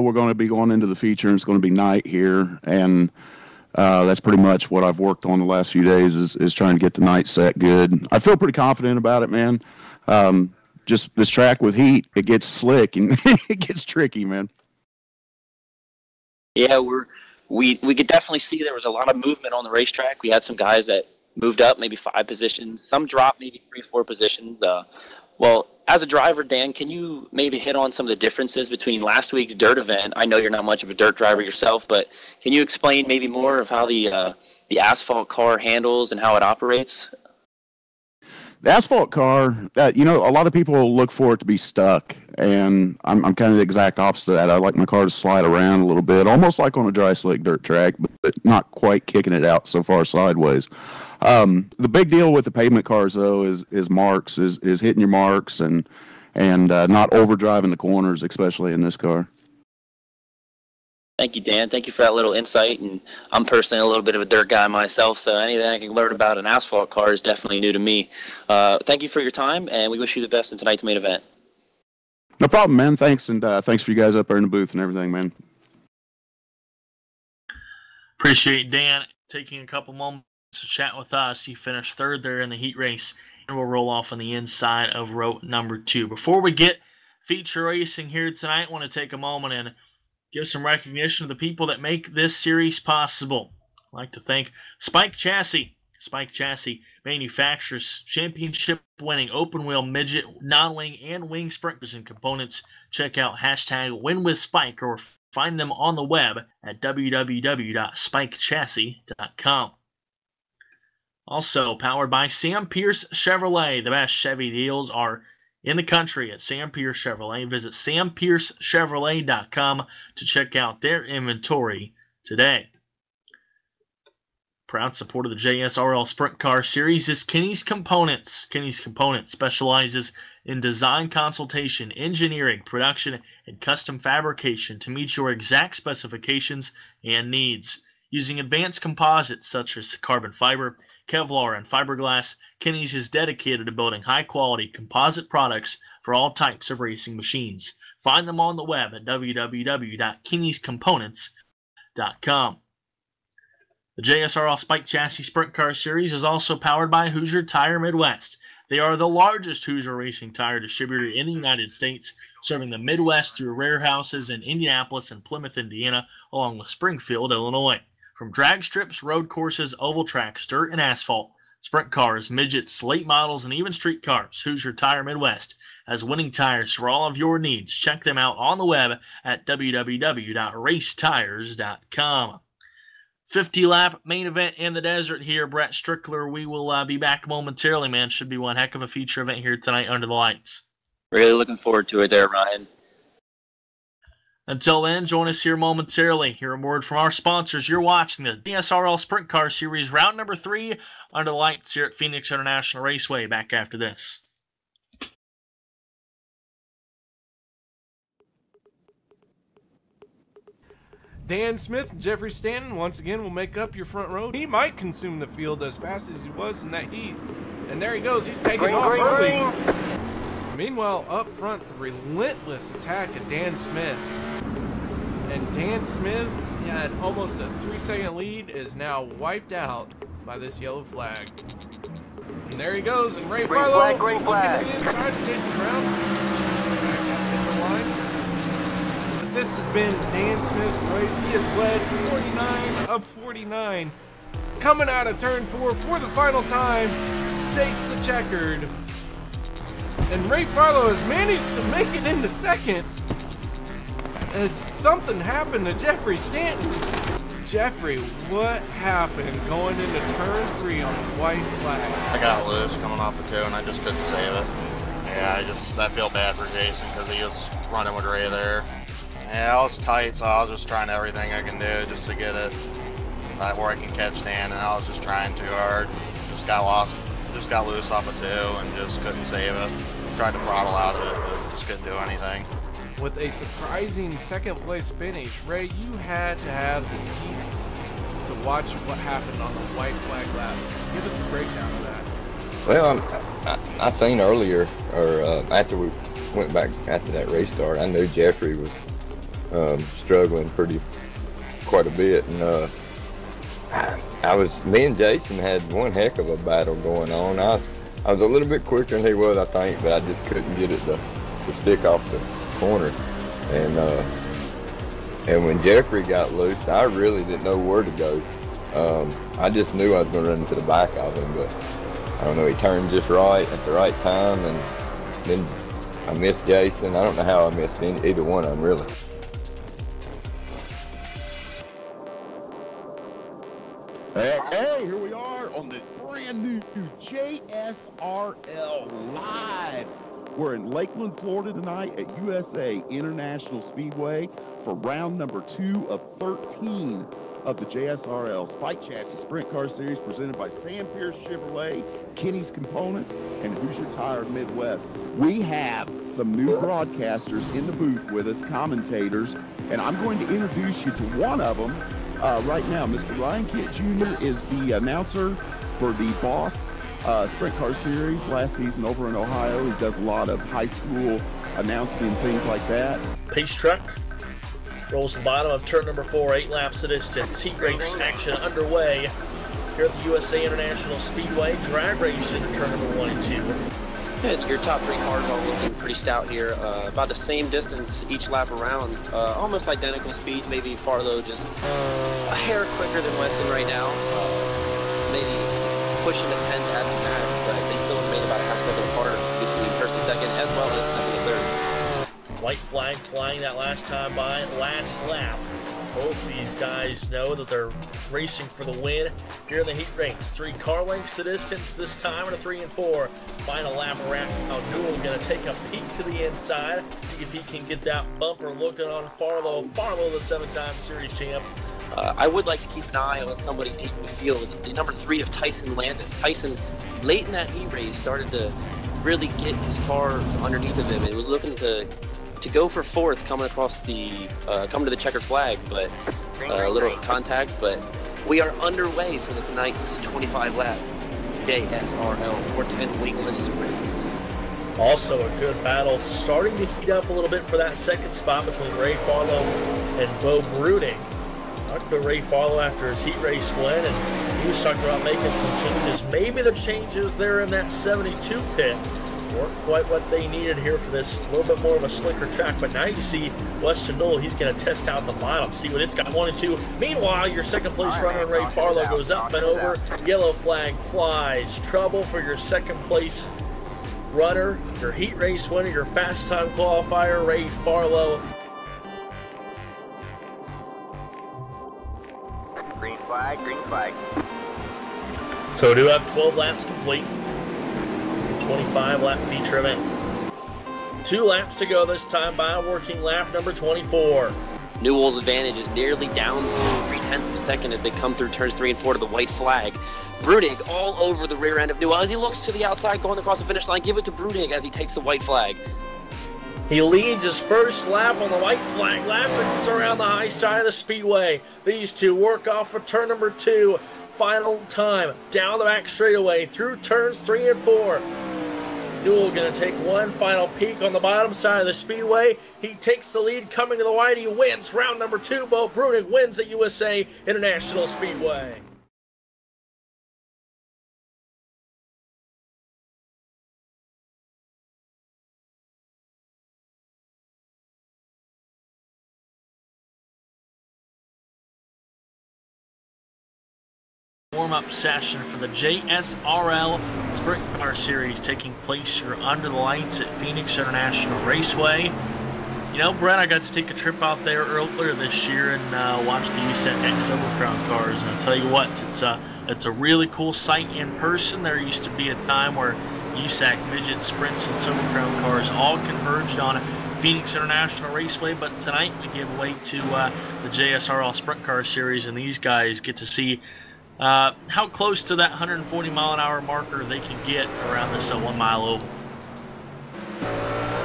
we're going to be going into the feature, and it's going to be night here, and that's pretty much what I've worked on the last few days is trying to get the night set good. I feel pretty confident about it, man. Just this track with heat, it gets slick and it gets tricky, man. Yeah, we could definitely see there was a lot of movement on the racetrack. We had some guys that moved up maybe 5 positions, some dropped maybe 3-4 positions. Well, as a driver, Dan, can you maybe hit on some of the differences between last week's dirt event? I know you're not much of a dirt driver yourself, but can you explain maybe more of how the asphalt car handles and how it operates? The asphalt car, a lot of people look for it to be stuck, and I'm kind of the exact opposite of that. I like my car to slide around a little bit, almost like on a dry slick dirt track, but not quite kicking it out so far sideways. The big deal with the pavement cars, though, is marks, is hitting your marks and not overdriving the corners, especially in this car. Thank you, Dan. Thank you for that little insight. And I'm personally a little bit of a dirt guy myself, so anything I can learn about an asphalt car is definitely new to me. Thank you for your time, and we wish you the best in tonight's main event. No problem, man. Thanks, and thanks for you guys up there in the booth and everything, man. Appreciate Dan taking a couple moments to chat with us. He finished 3rd there in the heat race, and we'll roll off on the inside of row number 2. Before we get feature racing here tonight, I want to take a moment and give some recognition to the people that make this series possible. I'd like to thank Spike Chassis. Spike Chassis manufactures championship-winning open-wheel, midget, non-wing, and wing sprinklers and components. Check out #WinWithSpike or find them on the web at www.spikechassis.com. Also powered by Sam Pierce Chevrolet. The best Chevy deals are in the country at Sam Pierce Chevrolet. Visit sampiercechevrolet.com to check out their inventory today. Proud supporter of the JSRL Sprint Car Series is Kinney's Components. Kinney's Components specializes in design consultation, engineering, production, and custom fabrication to meet your exact specifications and needs. Using advanced composites such as carbon fiber, Kevlar, and fiberglass, Kinney's is dedicated to building high-quality composite products for all types of racing machines. Find them on the web at www.kinneyscomponents.com. The JSRL Spike Chassis Sprint Car Series is also powered by Hoosier Tire Midwest. They are the largest Hoosier racing tire distributor in the United States, serving the Midwest through warehouses in Indianapolis and Plymouth, Indiana, along with Springfield, Illinois. From drag strips, road courses, oval tracks, dirt and asphalt, sprint cars, midgets, late models, and even street cars, Hoosier Tire Midwest has winning tires for all of your needs. Check them out on the web at www.racetires.com. 50-lap main event in the desert here, Brett Strickler. We will be back momentarily, man. Should be one heck of a feature event here tonight under the lights. Really looking forward to it there, Ryan. Until then, join us here momentarily. Hear a word from our sponsors. You're watching the JSRL Sprint Car Series round number 3 under the lights here at Phoenix International Raceway. Back after this. Dan Smith and Jeffrey Stanton once again will make up your front row. He might consume the field as fast as he was in that heat. And there he goes. He's taking off early. Meanwhile, up front, the relentless attack of Dan Smith. And Dan Smith, he had almost a 3-second lead, is now wiped out by this yellow flag. And there he goes, and Ray Farlow looking to the inside of Jason Brown. Just back out in the line. But this has been Dan Smith's race. He has led 49 of 49. Coming out of turn 4 for the final time, takes the checkered. And Ray Farlow has managed to make it into second as something happened to Jeffrey Stanton. Jeffrey, what happened going into turn 3 on the white flag? I got loose coming off the 2 and I just couldn't save it. Yeah, I feel bad for Jason because he was running with Ray there. Yeah, I was tight, so I was just trying everything I can do just to get it where I can catch Dan, and I was just trying too hard. Just got lost, just got loose off a 2 and just couldn't save it. Tried to throttle out of it, but just couldn't do anything. With a surprising second place finish, Ray, you had to have the seat to watch what happened on the white flag lap. Give us a breakdown of that. Well, I seen earlier, or after we went back after that race start, I knew Jeffrey was struggling quite a bit, and me and Jason had one heck of a battle going on. I was a little bit quicker than he was, I think, but I just couldn't get it to stick off the corner. And when Jeffrey got loose, I really didn't know where to go. I just knew I was going to run into the back of him, but I don't know, he turned just right at the right time, and then I missed Jason. I don't know how I missed either one of them, really. Hey, here we are on the brand new Jsrl Live. We're in Lakeland, Florida tonight at USA International Speedway for round number 2 of 13 of the JSRL Spike Chassis Sprint Car Series presented by Sam Pierce Chevrolet, Kenny's Components, and Hoosier Tire Midwest. We have some new broadcasters in the booth with us, commentators, and I'm going to introduce you to one of them right now. Mr. Ryan Kitt Jr. is the announcer for the Boss Sprint Car Series last season over in Ohio. He does a lot of high school announcing and things like that. Pace truck rolls the bottom of turn number 4, 8 laps of distance. Heat race action underway here at the USA International Speedway. Drag race into turn number 1 and 2. Yeah, your top 3 cars all looking pretty stout here. About the same distance each lap around. Almost identical speeds, maybe Farlow just a hair quicker than Weston right now. Maybe pushing a 10 at the max, but they still remain about a half second apart between first and second, as well as second and third. White flag flying that last time by, last lap. Both these guys know that they're racing for the win here in the heat race. 3 car lengths the distance this time, and a 3 and 4. Final lap around. Now Newell going to take a peek to the inside, see if he can get that bumper looking on Farlow. Farlow, the 7-time series champ. I would like to keep an eye on somebody taking the field. The number 3 of Tyson Landis. Tyson, late in that heat race, started to really get his car underneath of him. It was looking to go for 4th coming across the coming to the checkered flag, but a little contact. But we are underway for tonight's 25 lap JSRL 410 wingless race. Also a good battle starting to heat up a little bit for that second spot between Ray Farlow and Beau Breunig. Talked to Ray Farlow after his heat race win, and he was talking about making some changes. Maybe the changes there in that 72 pit weren't quite what they needed here for this little bit more of a slicker track. But now you see Weston Knoll, he's going to test out the bottom, see what it's got. 1 and 2. Meanwhile, your second place runner, Ray Farlow, goes up and over. Yellow flag flies. Trouble for your second place runner, your heat race winner, your fast time qualifier, Ray Farlow. Green flag, green flag. So we do have 12 laps complete. 25 lap feature event. 2 laps to go this time by, working lap number 24. Newell's advantage is nearly down 3/10 of a second as they come through turns 3 and 4 to the white flag. Breunig all over the rear end of Newell as he looks to the outside going across the finish line. Give it to Breunig as he takes the white flag. He leads his first lap on the white flag lap and it's around the high side of the speedway. These two work off for turn number 2. Final time down the back straightaway through turns 3 and 4. Newell going to take one final peek on the bottom side of the speedway. He takes the lead coming to the white. He wins round number 2. Beau Breunig wins at USA International Speedway. Warm-up session for the JSRL Sprint Car Series taking place here under the lights at Phoenix International Raceway. You know, Brett, I got to take a trip out there earlier this year and watch the USAC X Silver Crown cars. And I'll tell you what, it's a really cool sight in person. There used to be a time where USAC midget sprints and Silver Crown cars all converged on Phoenix International Raceway, but tonight we give way to the JSRL Sprint Car Series, and these guys get to see how close to that 140-mile-an-hour marker they can get around this 1-mile oval.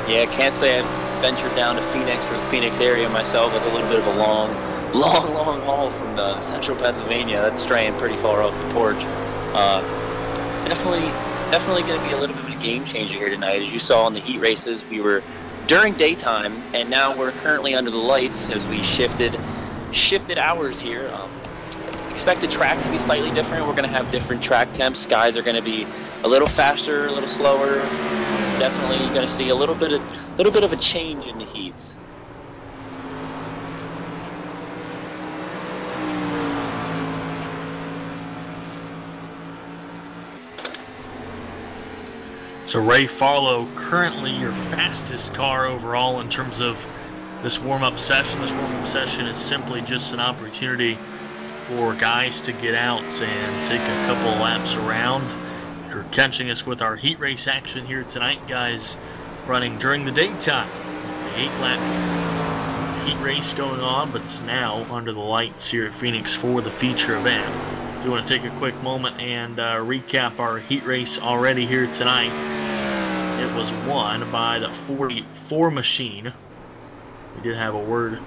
Yeah, can't say I've ventured down to Phoenix or the Phoenix area myself. It's a little bit of a long haul from central Pennsylvania. That's straying pretty far off the porch. Definitely going to be a little bit of a game changer here tonight. As you saw in the heat races, we were during daytime, and now we're currently under the lights as we shifted hours here. Expect the track to be slightly different. We're going to have different track temps. Guys are going to be a little faster, a little slower. Definitely going to see a little bit of a change in the heats. So Ray Farlow, currently your fastest car overall in terms of this warm-up session. This warm-up session is simply just an opportunity for guys to get out and take a couple of laps around. You're catching us with our heat race action here tonight, guys, running during the daytime. The 8-lap heat race going on, but it's now under the lights here at Phoenix for the feature event. Do want to take a quick moment and recap our heat race already here tonight. It was won by the 44 machine. We did have a word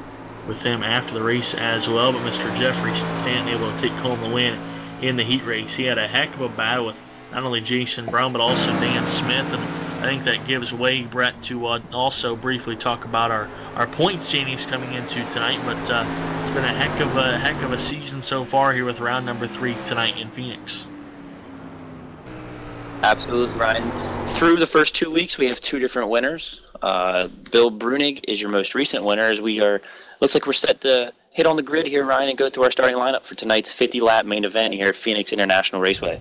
with him after the race as well, but Mr. Jeffrey Stanton able to take home the win in the heat race. He had a heck of a battle with not only Jason Brown but also Dan Smith, and I think that gives way, Brett, to also briefly talk about our point standings coming into tonight. But it's been a heck of a season so far here with round number 3 tonight in Phoenix. Absolutely, Ryan. Through the first 2 weeks, we have 2 different winners. Beau Breunig is your most recent winner, as looks like we're set to hit on the grid here, Ryan, and go through our starting lineup for tonight's 50-lap main event here at Phoenix International Raceway.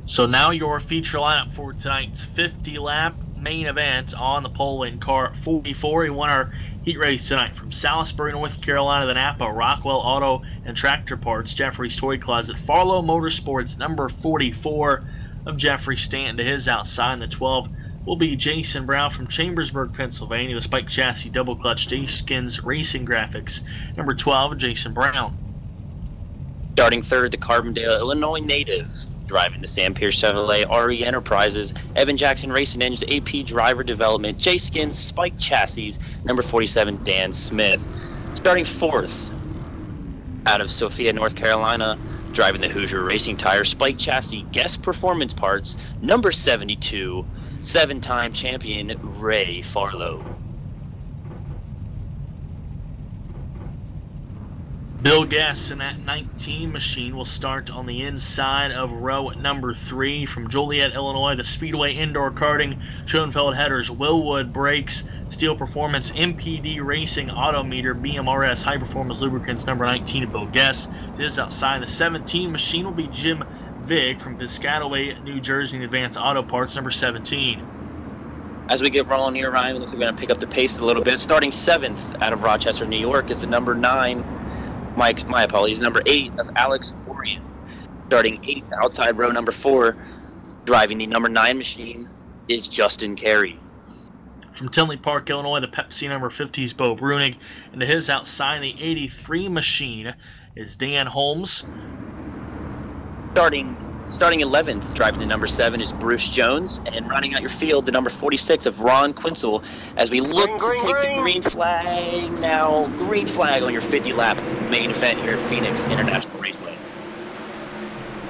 So now your feature lineup for tonight's 50-lap main event on the pole in car 44. He won our heat race tonight from Salisbury, North Carolina, the Napa, Rockwell Auto and Tractor Parts, Jeffrey's Toy Closet, Farlow Motorsports, number 44 of Jeffrey Stanton to his outside. The 12 will be Jason Brown from Chambersburg, Pennsylvania, the Spike Chassis Double Clutch Skins Racing Graphics, number 12, Jason Brown. Starting third, the Carbondale, Illinois natives, driving the Sam Pierce Chevrolet RE Enterprises, Evan Jackson Racing Engines, AP Driver Development, J Skins Spike Chassis, number 47, Dan Smith. Starting fourth, out of Sophia, North Carolina, driving the Hoosier Racing Tire Spike Chassis Guest Performance Parts, number 72, 7-time champion Ray Farlow. Bill Guess in that 19 machine will start on the inside of row number 3 from Joliet, Illinois, the Speedway Indoor Karting, Schoenfeld Headers, Willwood Brakes, Steel Performance, MPD Racing, Autometer, BMRS, High Performance Lubricants, number 19 of Bill Guess. This outside the 17 machine will be Jim Vig from Piscataway, New Jersey, Advanced Auto Parts, number 17. As we get rolling here, Ryan, it looks like we're going to pick up the pace a little bit. Starting 7th out of Rochester, New York is the number 9. My apologies, number 8 of Alex Orient. Starting 8th outside row number 4, driving the number 9 machine, is Justin Carey. From Tinley Park, Illinois, the Pepsi number 50 is Beau Breunig, and to his outside, the 83 machine is Dan Holmes. Starting 11th, driving the number 7 is Bruce Jones, and rounding out your field, the number 46 of Ron Quinzel, as we look to take the green flag now. Green flag on your 50-lap main event here at Phoenix International Raceway.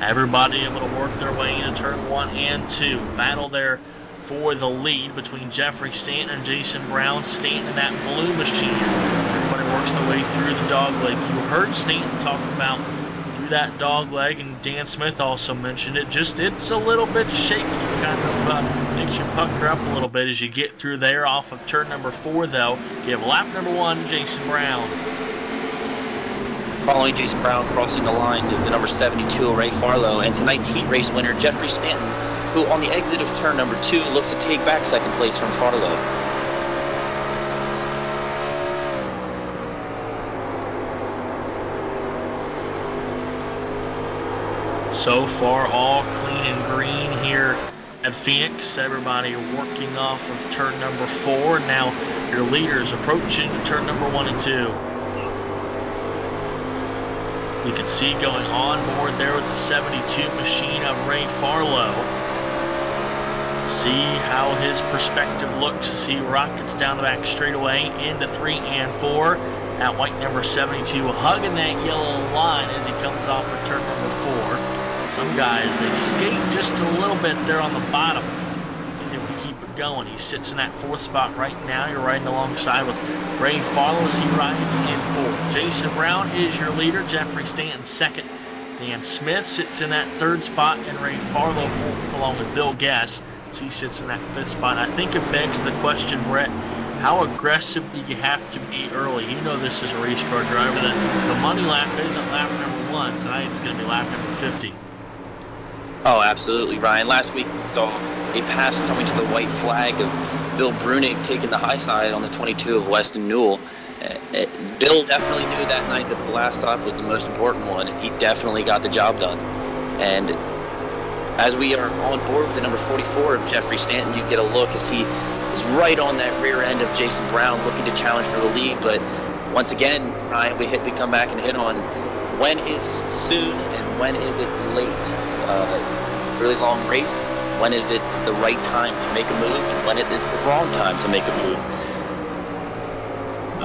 Everybody able to work their way into turn 1 and 2. Battle there for the lead between Jeffrey Stanton and Jason Brown. Stanton in that blue machine as everybody works their way through the dog leg. You heard Stanton talk about that dog leg, and Dan Smith also mentioned it. It's a little bit shaky, kind of makes you pucker up a little bit as you get through there off of turn number 4, though. You have lap number 1, Jason Brown. Following Jason Brown crossing the line to the number 72, Ray Farlow, and tonight's heat race winner, Jeffrey Stanton, who on the exit of turn number 2 looks to take back second place from Farlow. So far, all clean and green here at Phoenix. Everybody working off of turn number 4. Now your leaders approaching turn number 1 and 2. You can see going on board there with the 72 machine of Ray Farlow. See how his perspective looks. See rockets down the back straightaway into 3 and 4. That white number 72 hugging that yellow line as he comes off of turn number 4. Some guys, they skate just a little bit there on the bottom. He's able to keep it going. He sits in that 4th spot right now. You're riding alongside with Ray Farlow as he rides in 4th. Jason Brown is your leader. Jeffrey Stanton 2nd. Dan Smith sits in that 3rd spot, and Ray Farlow 4th, along with Bill Guess. So he sits in that 5th spot. I think it begs the question, Brett, how aggressive do you have to be early? You know this is a race car driver. The money lap isn't lap number 1. Tonight it's going to be lap number 50. Oh, absolutely, Ryan. Last week we saw a pass coming to the white flag of Beau Breunig taking the high side on the 22 of Weston Newell. Bill definitely knew that night that the last stop was the most important one, and he definitely got the job done. And as we are on board with the number 44 of Jeffrey Stanton, you get a look as he is right on that rear end of Jason Brown, looking to challenge for the lead. But once again, Ryan, we come back and hit on when is soon and when is it late. Really long race. When is it the right time to make a move, and when it is the wrong time to make a move?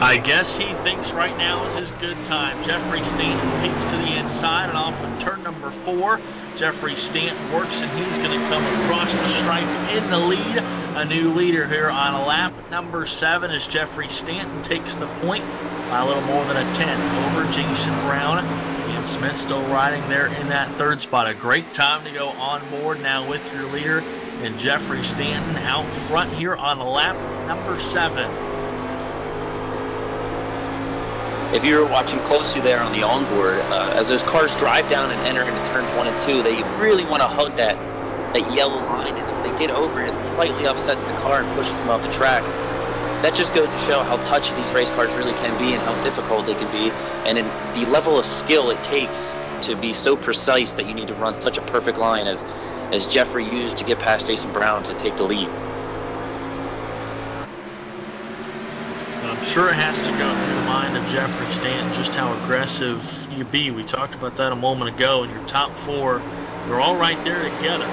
I guess he thinks right now is his good time. Jeffrey Stanton peeks to the inside and off of turn number 4. Jeffrey Stanton works, and he's going to come across the stripe in the lead. A new leader here on lap number 7 as Jeffrey Stanton takes the point by a little more than a 10 over Jason Brown. And Smith still riding there in that 3rd spot. A great time to go on board now with your leader, and Jeffrey Stanton out front here on lap number 7. If you were watching closely there on the onboard, as those cars drive down and enter into turns 1 and 2, they really want to hug that yellow line, and if they get over it, it slightly upsets the car and pushes them off the track. That just goes to show how touchy these race cars really can be and how difficult they can be, and in the level of skill it takes to be so precise that you need to run such a perfect line as Jeffrey used to get past Jason Brown to take the lead. I'm sure it has to go through the mind of Jeffrey Stanton just how aggressive you be. We talked about that a moment ago, and your top 4, they're all right there together.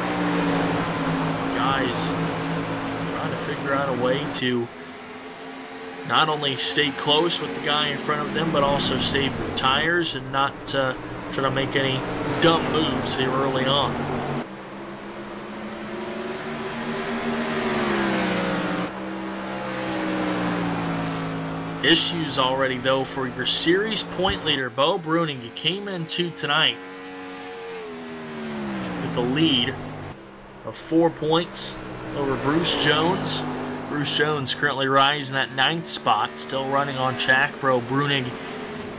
Guys trying to figure out a way to not only stay close with the guy in front of them, but also save their tires and not try to make any dumb moves here early on. Issues already, though, for your series point leader, Beau Breunig. He came into tonight with a lead of 4 points over Bruce Jones. Bruce Jones currently rides in that 9th spot, still running on track. Beau Breunig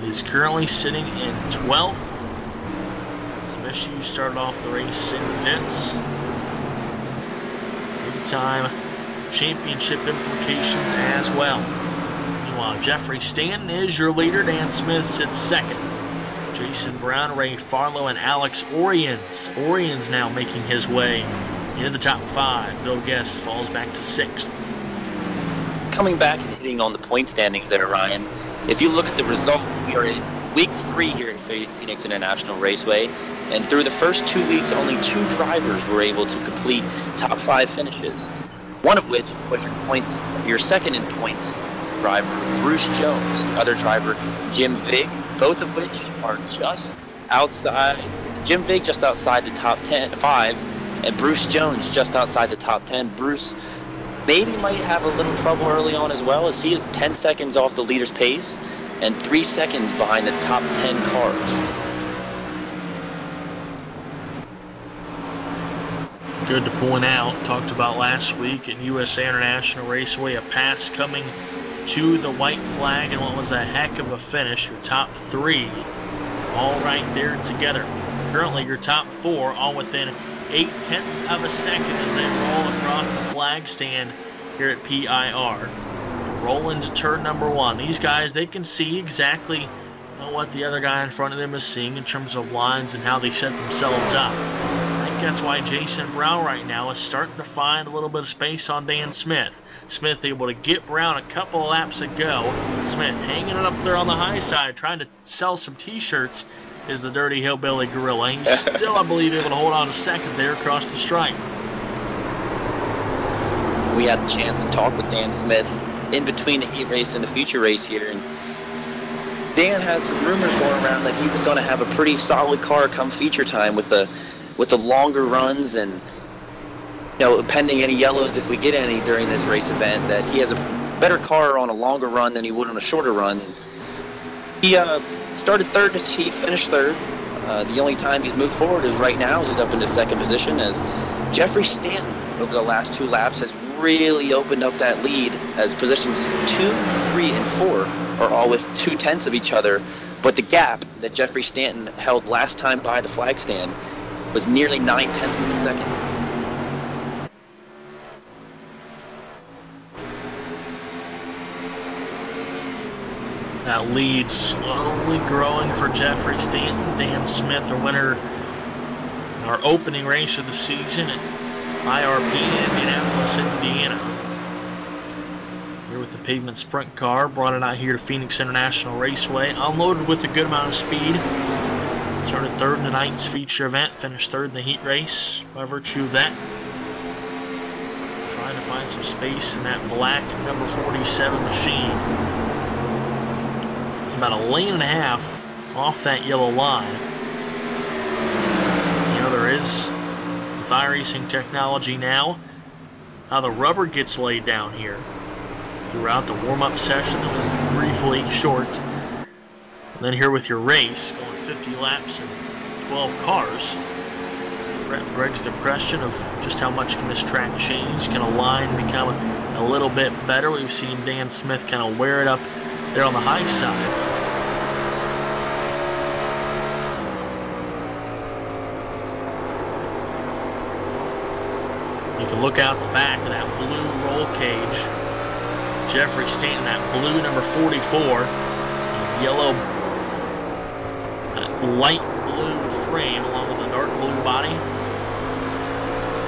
is currently sitting in 12th. Some issues started off the race in pits. Big time championship implications as well. Meanwhile, Jeffrey Stanton is your leader. Dan Smith sits 2nd. Jason Brown, Ray Farlow, and Alex Oriens. Oriens now making his way into the top 5. Bill Guest falls back to 6th. Coming back and hitting on the point standings there, Ryan, if you look at the result, we are in week 3 here at Phoenix International Raceway, and through the first 2 weeks, only 2 drivers were able to complete top 5 finishes. One of which was your second in points driver, Bruce Jones. The other driver, Jim Vig, both of which are just outside. Jim Vig just outside the top 5, and Bruce Jones just outside the top 10. Bruce maybe might have a little trouble early on as well, as he is 10 seconds off the leader's pace and 3 seconds behind the top 10 cars. Good to point out, talked about last week at USA International Raceway, a pass coming to the white flag, and what was a heck of a finish. Your top 3 all right there together. Currently your top 4 all within 0.8 of a second as they roll across the flag stand here at PIR. Roll into turn number 1. These guys, they can see exactly what the other guy in front of them is seeing in terms of lines and how they set themselves up. I think that's why Jason Brown right now is starting to find a little bit of space on Dan Smith. Smith able to get Brown a couple of laps ago. Smith hanging it up there on the high side, trying to sell some t-shirts, is the Dirty Hillbilly Gorilla. He's still, I believe, able to hold on to 2nd there across the stripe. We had the chance to talk with Dan Smith in between the heat race and the feature race here, and Dan had some rumors going around that he was going to have a pretty solid car come feature time with the longer runs, and pending any yellows, if we get any during this race event, that he has a better car on a longer run than he would on a shorter run. He started third as he finished third. The only time he's moved forward is right now, as he's up into second position, as Jeffrey Stanton over the last 2 laps has really opened up that lead, as positions 2, 3, and 4 are all with 2/10 of each other, but the gap that Jeffrey Stanton held last time by the flag stand was nearly 9/10 of a second. That lead slowly growing for Jeffrey Stanton. Dan Smith, our winner in our opening race of the season at IRP in Indianapolis, Indiana. Here with the pavement sprint car, brought it out here to Phoenix International Raceway, unloaded with a good amount of speed. Started third in the night's feature event, finished third in the heat race by virtue of that. Trying to find some space in that black number 47 machine. It's about a lane and a half off that yellow line. You know, there is with iRacing technology now how the rubber gets laid down here. Throughout the warm-up session that was briefly short. And then here with your race, going 50 laps and 12 cars, Brett begs the question of just how much can this track change? Can a line become a little bit better? We've seen Dan Smith kind of wear it up there on the high side. You can look out the back of that blue roll cage. Jeffrey Stanton, that blue number 44, yellow, light blue frame along with the dark blue body.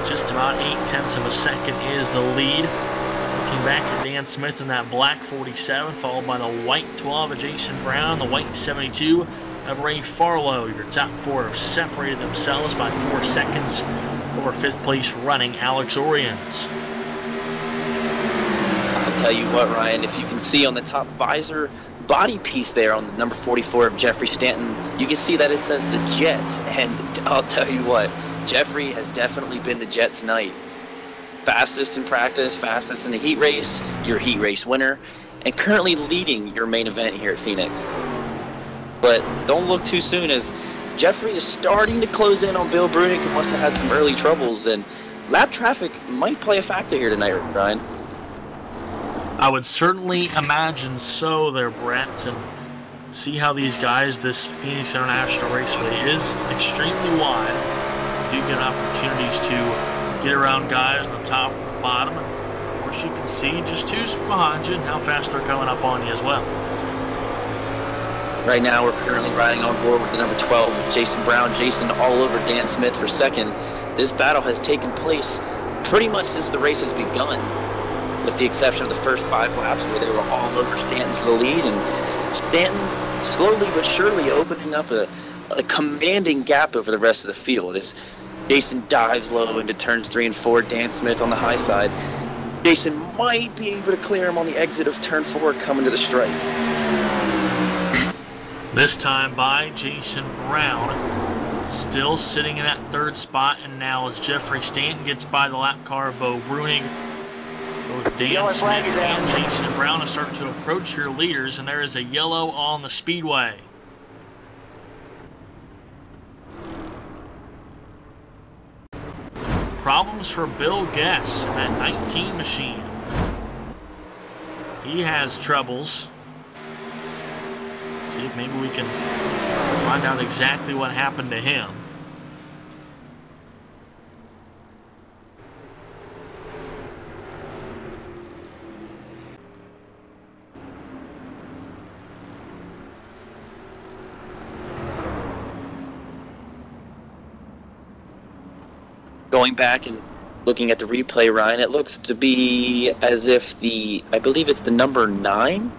Just about 8/10 of a second is the lead. Looking back at Dan Smith in that black 47, followed by the white 12 of Jason Brown, the white 72 of Ray Farlow. Your top 4 have separated themselves by 4 seconds over 5th place running Alex Oriens. I'll tell you what, Ryan, if you can see on the top visor body piece there on the number 44 of Jeffrey Stanton, you can see that it says the Jet, and I'll tell you what, Jeffrey has definitely been the Jet tonight. Fastest in practice, fastest in the heat race, your heat race winner, and currently leading your main event here at Phoenix. But don't look too soon, as Jeffrey is starting to close in on Beau Breunig, who must have had some early troubles, and lap traffic might play a factor here tonight, Ryan. I would certainly imagine so there, Brett, and see how these guys, this Phoenix International Raceway is extremely wide. You get opportunities to get around guys on the top and bottom, and of course you can see just who's behind you and how fast they're coming up on you as well. Right now we're currently riding on board with the number 12, Jason Brown. Jason all over Dan Smith for second. This battle has taken place pretty much since the race has begun, with the exception of the first 5 laps where they were all over Stanton for the lead, and Stanton slowly but surely opening up a commanding gap over the rest of the field as Jason dives low into turns 3 and 4, Dan Smith on the high side. Jason might be able to clear him on the exit of turn 4 coming to the stripe. This time by Jason Brown, still sitting in that 3rd spot, and now as Jeffrey Stanton gets by the lap car of Beau Breunig, both Dan Smith and Jason Brown are starting to approach your leaders, and there is a yellow on the speedway. Problems for Bill Guess in that 19 machine. He has troubles. See if maybe we can find out exactly what happened to him. Going back and looking at the replay, Ryan, it looks to be as if I believe it's the number 9.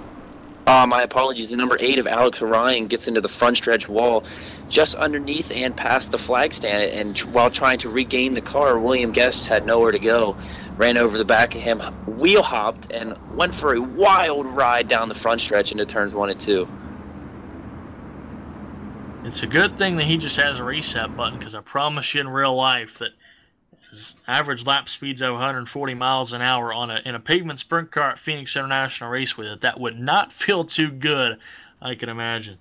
My apologies, the number 8 of Alex Orion gets into the front stretch wall just underneath and past the flag stand, and while trying to regain the car, William Guest had nowhere to go. Ran over the back of him, wheel hopped, and went for a wild ride down the front stretch into turns 1 and 2. It's a good thing that he just has a reset button, because I promise you in real life that His average lap speeds of 140 miles an hour in a pavement sprint car at Phoenix International Raceway. That would not feel too good, I can imagine.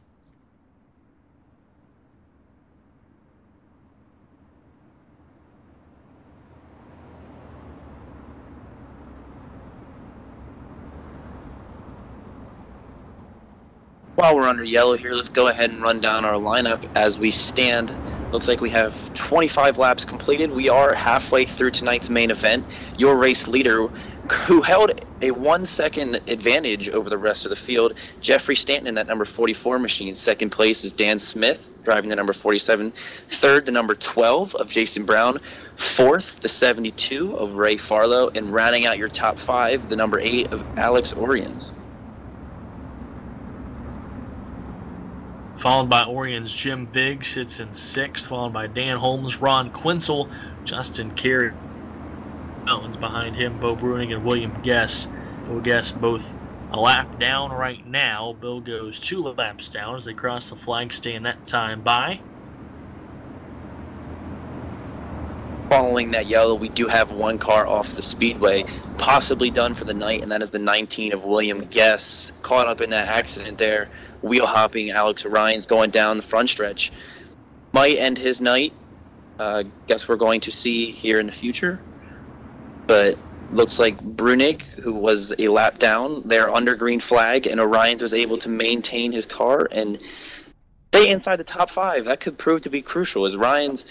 While we're under yellow here, let's go ahead and run down our lineup as we stand. Looks like we have 25 laps completed. We are halfway through tonight's main event. Your race leader, who held a 1 second advantage over the rest of the field, Jeffrey Stanton in that number 44 machine. Second place is Dan Smith, driving the number 47. Third, the number 12 of Jason Brown. Fourth, the 72 of Ray Farlow. And rounding out your top 5, the number 8 of Alex Oriens. Followed by Orion's Jim Biggs sits in 6th, followed by Dan Holmes, Ron Quinzel, Justin Carey. Owens behind him, Beau Breunig and William Guess. Beau Guess both a lap down right now. Bill goes 2 laps down as they cross the flag stand that time by. Following that yellow, we do have one car off the speedway, possibly done for the night, and that is the 19 of William Guess, caught up in that accident there. Wheel hopping Alex Oriens going down the front stretch. Might end his night. Guess we're going to see here in the future. But looks like Breunig, who was a lap down, they're under green flag, and Oriens was able to maintain his car and stay inside the top 5. That could prove to be crucial as Oriens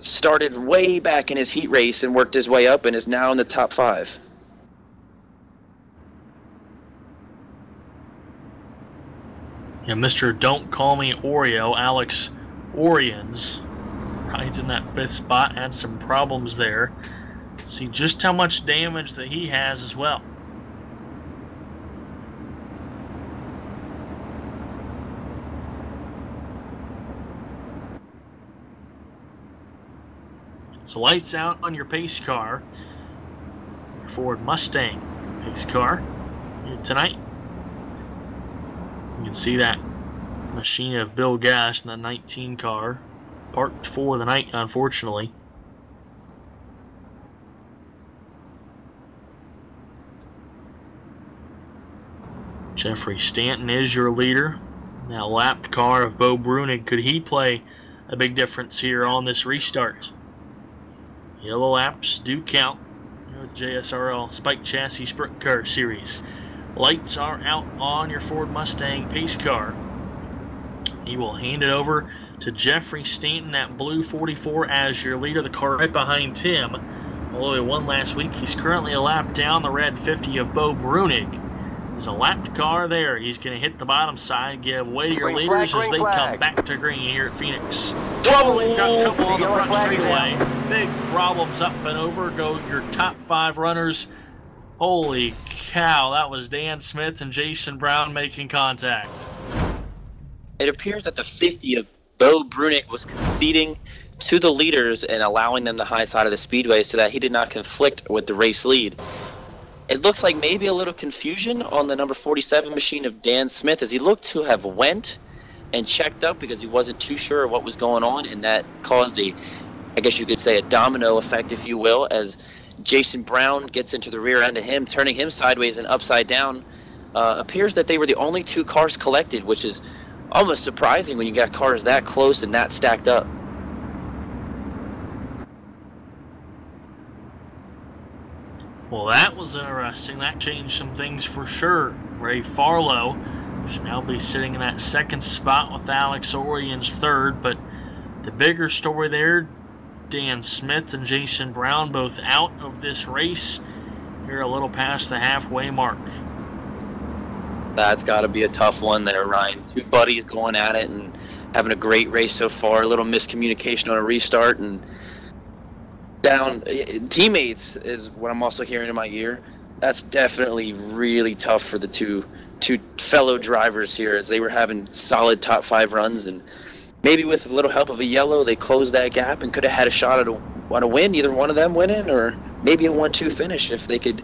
started way back in his heat race and worked his way up and is now in the top 5. Yeah, Mr. Don't Call Me Oreo, Alex Oriens, rides in that 5th spot, had some problems there. See just how much damage that he has as well. So lights out on your pace car, your Ford Mustang pace car here tonight. You can see that machine of Bill Gash in the 19 car, parked for the night, unfortunately. Jeffrey Stanton is your leader. Now lapped car of Beau Breunig. Could he play a big difference here on this restart? Yellow laps do count with Jsrl Spike Chassis Sprint Car Series. Lights are out on your Ford Mustang pace car. He will hand it over to Jeffrey Stanton, that blue 44, as your leader. The car right behind him, although he won last week, he's currently a lap down. The red 50 of Beau Breunig. There's a lapped car there. He's going to hit the bottom side, give way to your leaders as they come back to green here at Phoenix. Got trouble on the front straightaway. Big problems up and over. Go your top 5 runners. Holy cow, that was Dan Smith and Jason Brown making contact. It appears that the 50 of Beau Breunig was conceding to the leaders and allowing them the high side of the speedway so that he did not conflict with the race lead. It looks like maybe a little confusion on the number 47 machine of Dan Smith as he looked to have went and checked up because he wasn't too sure what was going on, and that caused a, I guess you could say, a domino effect, if you will, as Jason Brown gets into the rear end of him, turning him sideways and upside down. Appears that they were the only 2 cars collected, which is almost surprising when you got cars that close and that stacked up. Well, that was interesting. That changed some things for sure. Ray Farlow should now be sitting in that 2nd spot with Alex Oriens 3rd, but the bigger story there, Dan Smith and Jason Brown both out of this race. Here a little past the halfway mark. That's got to be a tough one there, Ryan. 2 buddies going at it and having a great race so far. A little miscommunication on a restart and down teammates is what I'm also hearing in my ear. That's definitely really tough for the two fellow drivers here as they were having solid top 5 runs, and maybe with a little help of a yellow they closed that gap and could have had a shot at a win, either one of them winning or maybe a 1-2 finish if they could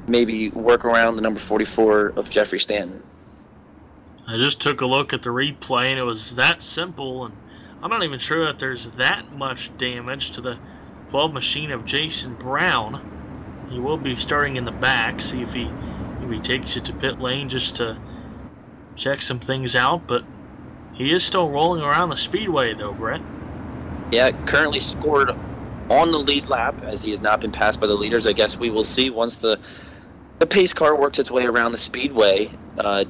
maybe work around the number 44 of Jeffrey Stanton. I just took a look at the replay and it was that simple, and I'm not even sure that there's that much damage to the 12 machine of Jason Brown. He will be starting in the back, see if he takes it to pit lane just to check some things out, but he is still rolling around the speedway though, Brett. Yeah, currently scored on the lead lap as he has not been passed by the leaders. I guess we will see once the pace car works its way around the speedway.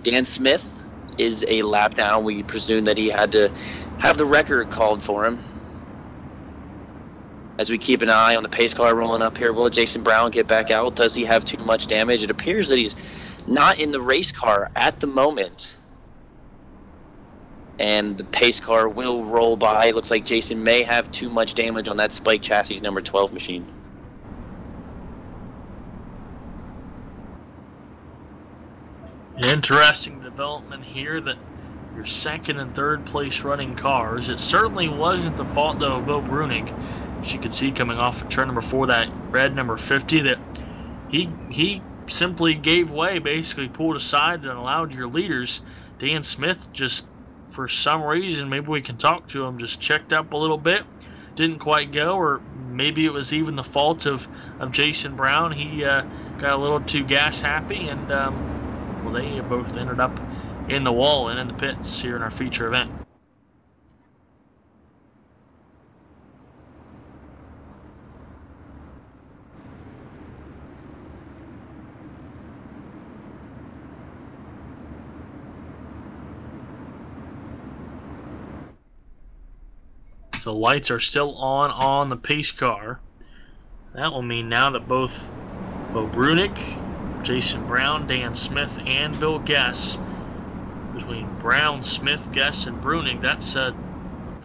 Dan Smith is a lap down. We presume that he had to have the record called for him. As we keep an eye on the pace car rolling up here, will Jason Brown get back out? Does he have too much damage? It appears that he's not in the race car at the moment. And the pace car will roll by. It looks like Jason may have too much damage on that spike chassis number 12 machine. Interesting development here that your second and third place running cars. It certainly wasn't the fault though of Beau Breunig. As you can see coming off of turn number 4, that red number 50, that he simply gave way, basically pulled aside and allowed your leaders. Dan Smith just, for some reason, maybe we can talk to him, just checked up a little bit, didn't quite go, or maybe it was even the fault of Jason Brown. He got a little too gas happy, and well, they both ended up in the wall and in the pits here in our feature event. So lights are still on the pace car. That will mean now that both Beau Breunig, Jason Brown, Dan Smith, and Bill Guess, between Brown, Smith, Guess, and Breunig, that's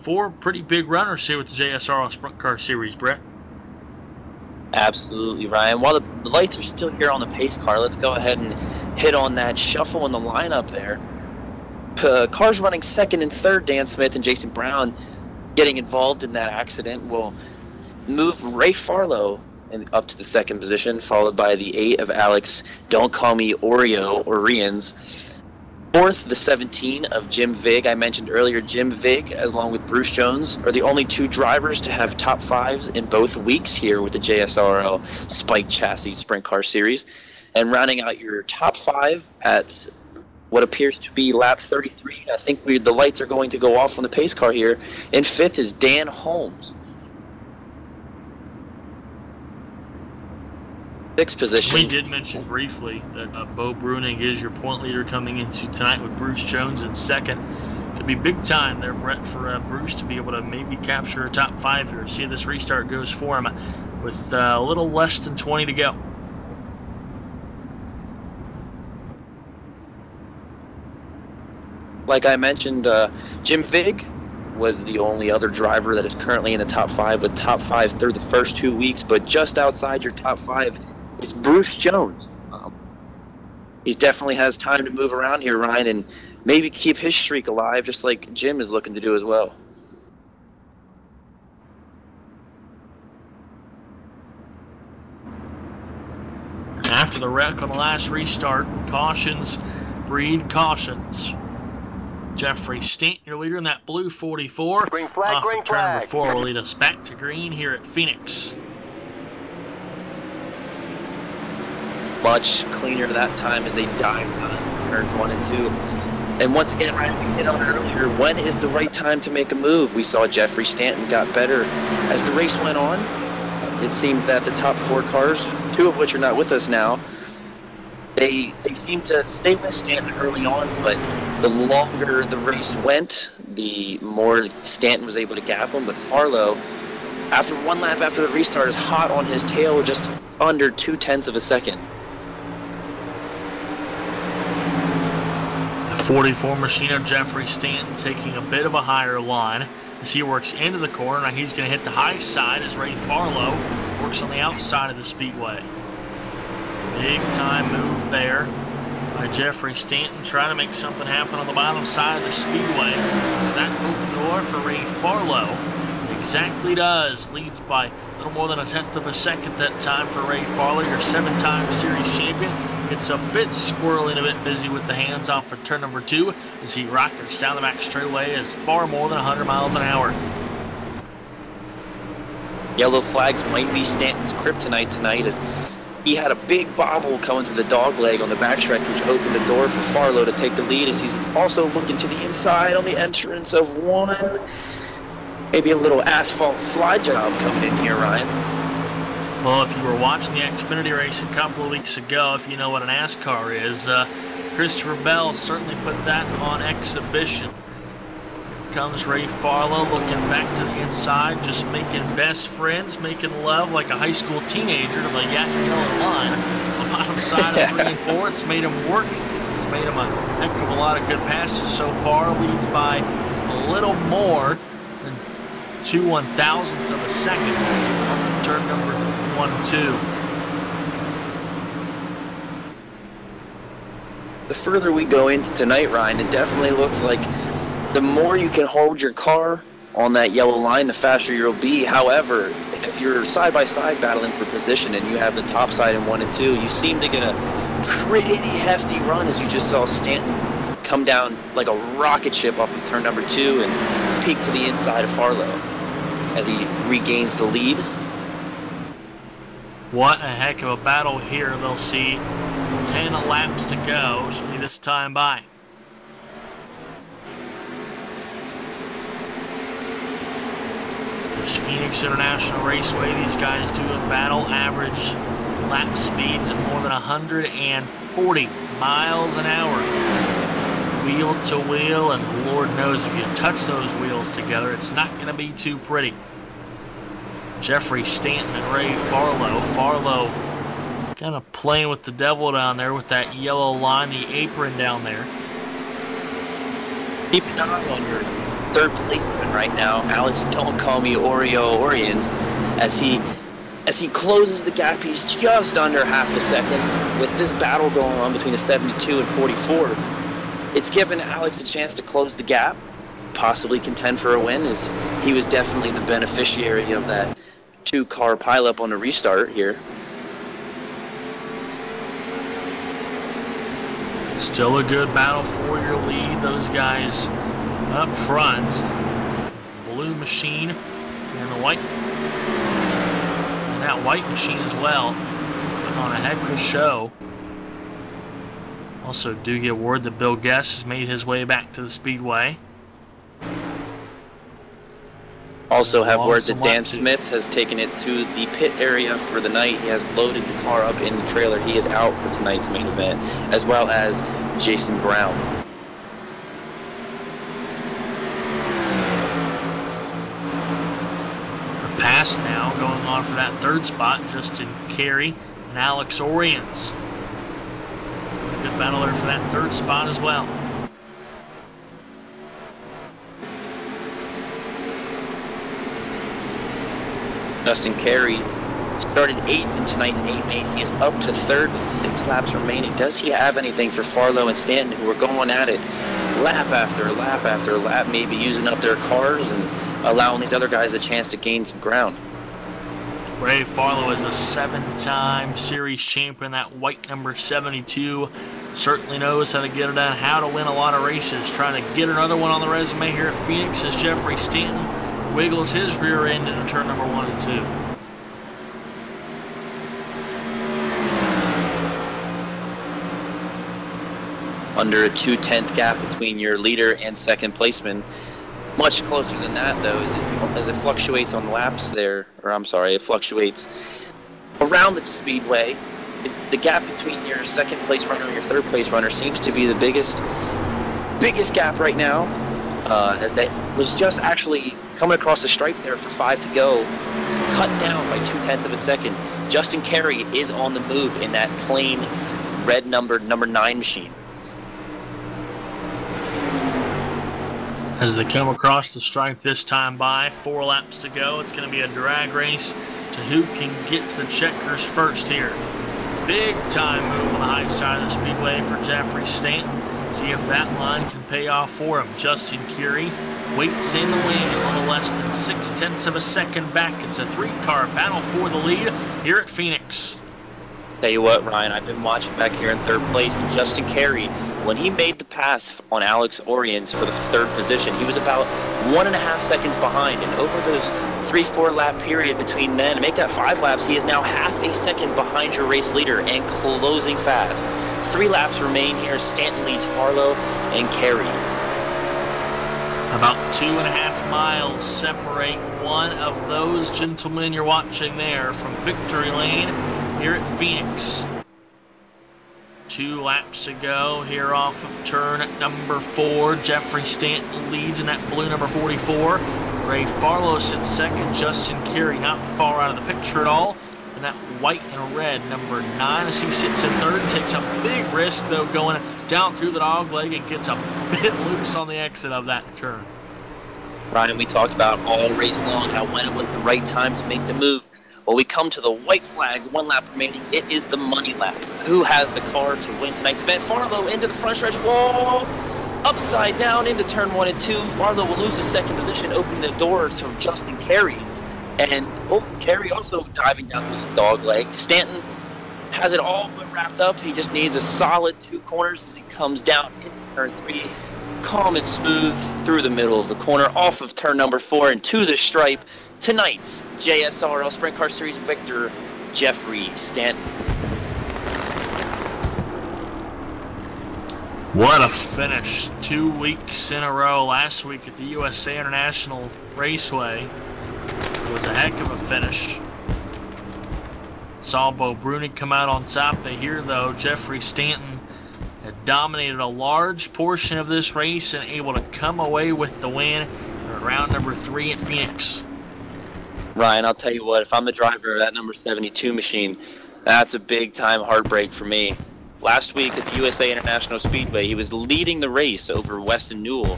4 pretty big runners here with the JSRL Sprint Car Series, Brett. Absolutely, Ryan. While the lights are still here on the pace car, let's go ahead and hit on that shuffle in the lineup there. Cars running second and third, Dan Smith and Jason Brown, getting involved in that accident will move Ray Farlow up to the second position, followed by the 8 of Alex Don't Call Me Oreo or Rians. Fourth, the 17 of Jim Vig. I mentioned earlier, Jim Vig, along with Bruce Jones, are the only 2 drivers to have top 5s in both weeks here with the JSRL Spike Chassis Sprint Car Series. And rounding out your top 5 at what appears to be lap 33. I think the lights are going to go off on the pace car here. In 5th is Dan Holmes. 6th position. We did mention briefly that Beau Breunig is your point leader coming into tonight with Bruce Jones in 2nd. Could be big time there, Brett, for Bruce to be able to maybe capture a top 5 here. See how this restart goes for him with a little less than 20 to go. Like I mentioned, Jim Vig was the only other driver that is currently in the top 5 with top 5s through the first 2 weeks, but just outside your top 5 is Bruce Jones. He definitely has time to move around here, Ryan, and maybe keep his streak alive, just like Jim is looking to do as well. After the wreck on the last restart, cautions breed cautions. Jeffrey Stanton, your leader in that blue 44. Green flag, off green of turn number flag. 4 will lead us back to green here at Phoenix. Much cleaner that time as they dived on turn 1 and 2. And once again, Ryan, we hit on it earlier, when is the right time to make a move? We saw Jeffrey Stanton got better as the race went on. It seemed that the top 4 cars, 2 of which are not with us now, they seemed to stay with Stanton early on, but the longer the race went, the more Stanton was able to gap him. But Farlow, after 1 lap after the restart, is hot on his tail, just under 0.2 of a second. The 44 machine of Jeffrey Stanton taking a bit of a higher line as he works into the corner. Now he's going to hit the high side as Ray Farlow works on the outside of the speedway. Big time move there by Jeffrey Stanton, trying to make something happen on the bottom side of the speedway. Does that open the door for Ray Farlow? It exactly does. Leads by a little more than 1/10 of a second that time for Ray Farlow, your 7-time series champion. gets a bit squirrely and a bit busy with the hands off for turn number 2 as he rockets down the back straightaway is far more than 100 miles an hour. Yellow flags might be Stanton's kryptonite tonight as he had a big bobble coming through the dog leg on the backstretch, which opened the door for Farlow to take the lead as he's also looking to the inside on the entrance of one. Maybe a little asphalt slide job coming in here, Ryan. Well, if you were watching the Xfinity race a couple of weeks ago, if you know what a NASCAR is, Christopher Bell certainly put that on exhibition. Comes Ray Farlow looking back to the inside, just making best friends, making love like a high school teenager to the yellow line. On the bottom side of 3 and 4, it's made him work. It's made him a heck of a lot of good passes so far. Leads by a little more than 2 1/1000ths of a second on turn number 1 and 2. The further we go into tonight, Ryan, it definitely looks like the more you can hold your car on that yellow line, the faster you'll be. However, if you're side-by-side battling for position and you have the top side in 1 and 2, you seem to get a pretty hefty run as you just saw Stanton come down like a rocket ship off of turn number 2 and peek to the inside of Farlow as he regains the lead. What a heck of a battle here. They'll see 10 laps to go. Should be this time by. This Phoenix International Raceway, these guys do a battle, average lap speeds of more than 140 miles an hour. Wheel to wheel, and Lord knows if you touch those wheels together, it's not going to be too pretty. Jeffrey Stanton and Ray Farlow. Farlow kind of playing with the devil down there with that yellow line, the apron down there. Keep an eye on your third placeman right now, Alex. Don't call me Oreo Orions, as he closes the gap. He's just under half a second. With this battle going on between a 72 and 44, it's given Alex a chance to close the gap, possibly contend for a win, as he was definitely the beneficiary of that 2-car pileup on the restart here. Still a good battle for your lead. Those guys up front. Blue machine and the white. And that white machine as well. Putting on a heck of a show. Also do get word that Bill Guess has made his way back to the speedway. Also have word that Dan Smith has taken it to the pit area for the night. He has loaded the car up in the trailer. He is out for tonight's main event, as well as Jason Brown. A pass now going on for that third spot, Justin Carey and Alex Orions. Good battle there for that third spot as well. Justin Carey started 8th in tonight's 8-8. He is up to 3rd with 6 laps remaining. Does he have anything for Farlow and Stanton, who are going at it lap after lap after lap, maybe using up their cars and allowing these other guys a chance to gain some ground? Ray Farlow is a 7-time series champion. That white number 72 certainly knows how to get it done, how to win a lot of races. Trying to get another one on the resume here at Phoenix as Jeffrey Stanton wiggles his rear end into turn number 1 and 2. Under a 2/10 gap between your leader and second placeman. Much closer than that, though, as it fluctuates on laps there, or I'm sorry, it fluctuates around the speedway. The gap between your second place runner and your third place runner seems to be the biggest gap right now, as that was just actually coming across the stripe there for 5 to go, cut down by 0.2 of a second. Justin Carey is on the move in that plain red numbered number 9 machine. As they come across the stripe this time by, 4 laps to go. It's going to be a drag race to who can get to the checkers first here. Big time move on the high side of the speedway for Jeffrey Stanton. See if that line can pay off for him. Justin Carey waits in the wings, a little less than 0.6 of a second back. It's a 3-car battle for the lead here at Phoenix. Tell you what, Ryan, I've been watching back here in third place. Justin Carey, when he made the pass on Alex Oriens for the third position, he was about 1.5 seconds behind. And over those 3-4 lap period between then, to make that 5 laps, he is now half a second behind your race leader and closing fast. 3 laps remain here. Stanton leads Farlow and Carey. About 2.5 miles separate one of those gentlemen you're watching there from victory lane here at Phoenix. 2 laps ago here off of turn number 4. Jeffrey Stanton leads in that blue number 44. Ray Farlow sits second. Justin Carey not far out of the picture at all. And that white and red number 9 as he sits in third. Takes a big risk though going down through the dog leg and gets a bit loose on the exit of that turn. Ryan, we talked about all race long how when it was the right time to make the move. Well, we come to the white flag, 1 lap remaining. It is the money lap. Who has the car to win tonight's event? Farlow into the front stretch wall, upside down into turn 1 and 2. Farlow will lose his second position, opening the door to Justin Carey. And Carey also diving down through the dog leg. Stanton has it all but wrapped up. He just needs a solid 2 corners as he comes down into turn 3. Calm and smooth through the middle of the corner, off of turn number 4 and to the stripe. Tonight's JSRL Sprint Car Series victor, Jeffrey Stanton. What a finish. 2 weeks in a row. Last week at the USA International Raceway was a heck of a finish. Saw Beau Breunig come out on top. Here though, Jeffrey Stanton had dominated a large portion of this race and able to come away with the win in round number 3 at Phoenix. Ryan, I'll tell you what, if I'm the driver of that number 72 machine, that's a big time heartbreak for me. Last week at the USA International Speedway, he was leading the race over Weston Newell,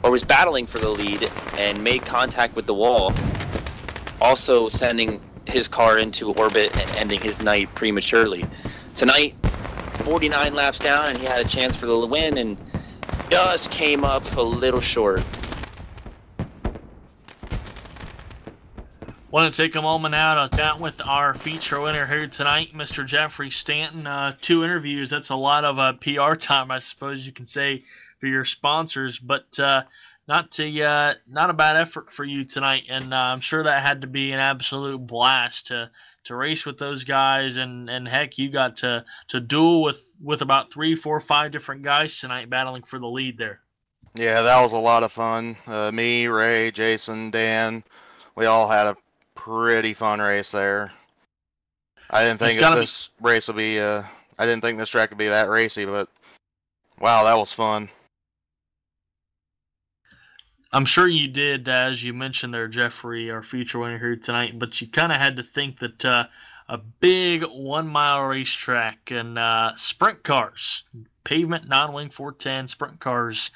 or was battling for the lead and made contact with the wall, also sending his car into orbit and ending his night prematurely. Tonight, 49 laps down, and he had a chance for the win and just came up a little short. Want to take a moment now to chat with our feature winner here tonight, Mr. Jeffrey Stanton. 2 interviews, that's a lot of PR time, I suppose you can say, for your sponsors, but not a bad effort for you tonight, and I'm sure that had to be an absolute blast to race with those guys, and heck, you got to duel with about 3, 4, 5 different guys tonight battling for the lead there. Yeah, that was a lot of fun. Me, Ray, Jason, Dan, we all had a pretty fun race there. I didn't think this race would be, I didn't think this track would be that racy, but wow, that was fun. I'm sure you did, as you mentioned there, Jeffrey, our feature winner here tonight, but you kind of had to think that a big 1-mile racetrack and sprint cars, pavement, non-wing 410 sprint cars,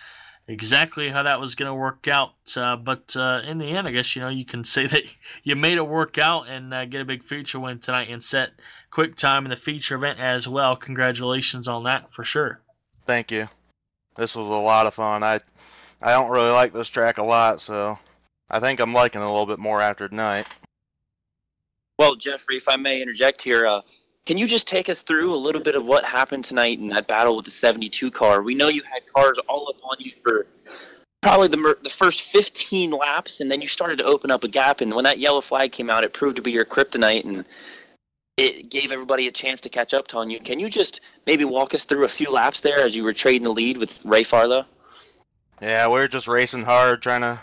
exactly how that was going to work out. But in the end, I guess, you can say that you made it work out and get a big feature win tonight and set quick time in the feature event as well. Congratulations on that for sure. Thank you. This was a lot of fun. I don't really like this track a lot, so I think I'm liking it a little bit more after tonight. Well, Jeffrey, if I may interject here, can you just take us through a little bit of what happened tonight in that battle with the 72 car? We know you had cars all up on you for probably the first 15 laps, and then you started to open up a gap, and when that yellow flag came out, it proved to be your kryptonite, and it gave everybody a chance to catch up on you. Can you just maybe walk us through a few laps there as you were trading the lead with Ray Farlow? Yeah, we were just racing hard, trying to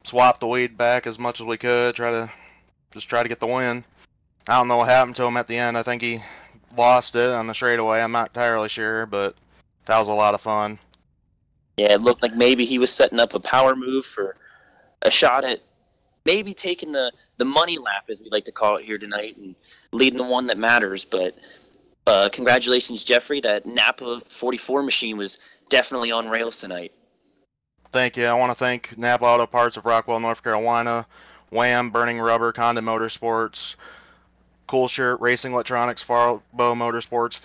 swap the lead back as much as we could, try to get the win. I don't know what happened to him at the end. I think he lost it on the straightaway. I'm not entirely sure, but that was a lot of fun. Yeah, it looked like maybe he was setting up a power move for a shot at maybe taking the money lap, as we like to call it here tonight, and leading the one that matters. But congratulations, Jeffrey. That Napa 44 machine was definitely on rails tonight. Thank you. I want to thank Napa Auto Parts of Rockwell, North Carolina, Wham, Burning Rubber, Condon Motorsports, Cool Shirt, Racing Electronics, Farlow Motorsports,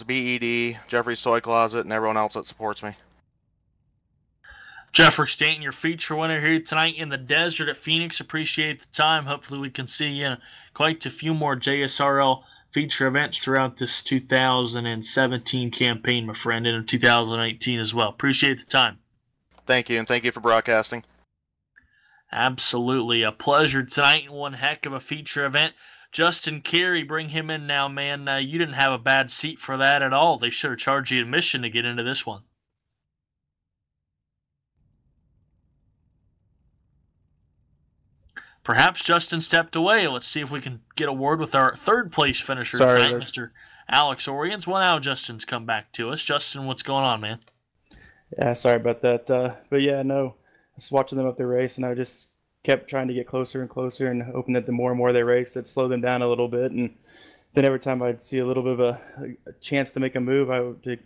BED, Jeffrey's Toy Closet, and everyone else that supports me. Jeffrey Stanton, your feature winner here tonight in the desert at Phoenix. Appreciate the time. Hopefully we can see you in quite a few more JSRL feature events throughout this 2017 campaign, my friend, and in 2018 as well. Appreciate the time. Thank you, and thank you for broadcasting. Absolutely. A pleasure tonight and one heck of a feature event. Justin Carey, bring him in now, man. You didn't have a bad seat for that at all. They should have charged you admission to get into this one. Perhaps Justin stepped away. Let's see if we can get a word with our third place finisher tonight, Mr. Alex Oriens. Well, now Justin's come back to us. Justin, what's going on, man? Yeah, sorry about that. But yeah, no, just watching them up the race, and I just kept trying to get closer and closer, and hoping that the more and more they raced, that'd slow them down a little bit. And then every time I'd see a little bit of a chance to make a move, to